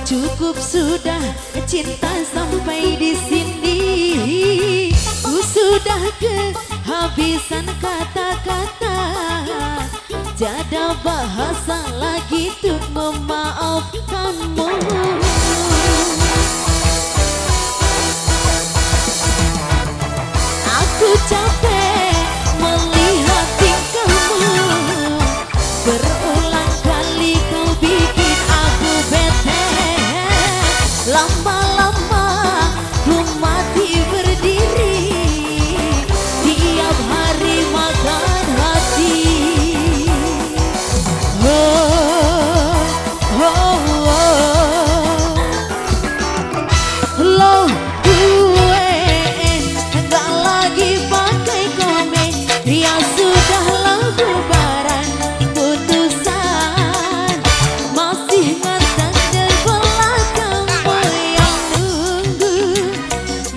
Cukup sudah cinta sampai di sini. Ku sudah kehabisan kata-kata, tiada bahasa lagi untuk memaafkanmu. Aku capek melihat tingkahmu, berulang kali kau bikin aku bete. Lama-lama ku mati berdiri, tiap hari makan hati. Oh, oh, oh. Loh, gue enggak lagi pakai komen, ya sudahlah bubaran putusan. Masih ngantang di belakangmu yang nunggu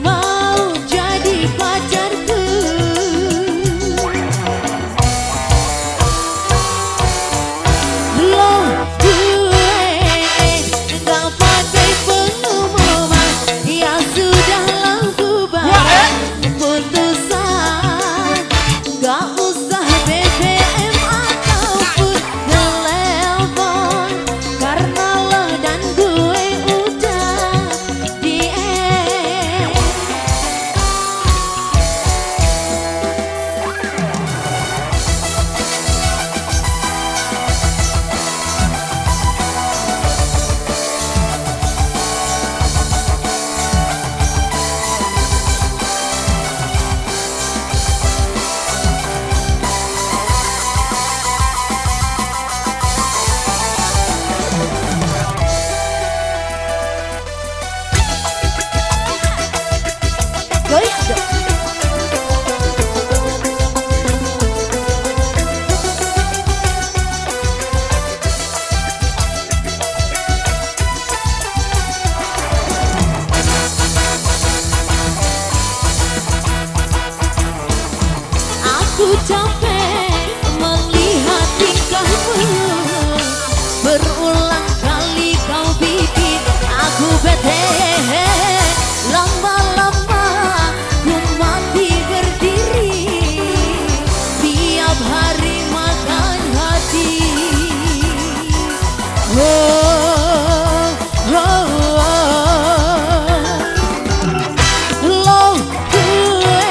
mau jadi pacarku. Loh, gue enggak pakai pengumuman, ya sudahlah bubaran putusan. Gak usah BBM ataupun telepon, karena lo dan gue udah di-end. Goyang dong. Aku capek melihat tingkahmu, berulang kali kau bikin aku bete. Lama-lama ku mati berdiri, tiap hari makan hati. Oh, oh, oh. Loh, gue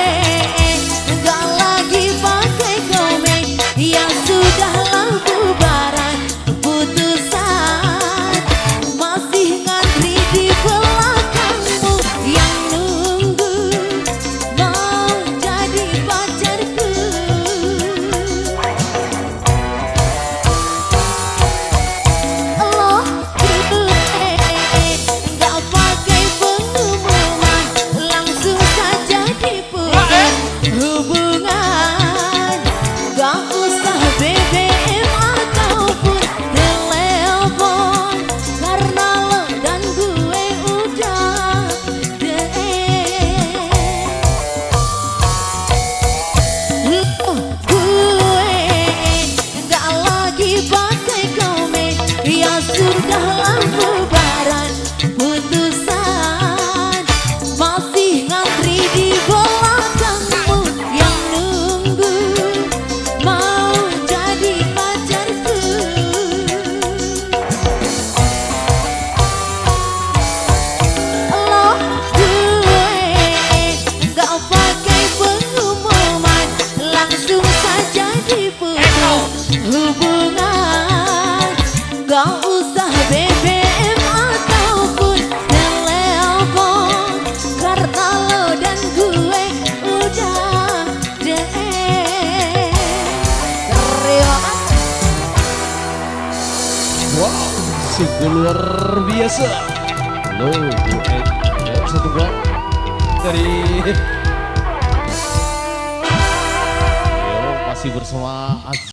enggak lagi pakai komen, ya sudahlah bubaran putusan. Masih ngantri di belakangmu yang nunggu mau jadi pacarku. Loh, gue enggak pakai pengumuman, langsung saja diputus hubungan. Gak usah BBM ataupun telepon, karena lo dan gue udah di-end. Loh, gue enggak lagi pakai komen, ya sudahlah bubaran putusan. Masih ngantri di belakangmu yang nunggu mau jadi pacarku. Loh, gue enggak pakai pengumuman, langsung saja diputus hubungan. Gak usah BBM ataupun telepon, karena lo dan gue udah di-end. Terima kasih. Wow, sungguh luar biasa. Lo, satu gol dari Yo, masih bersama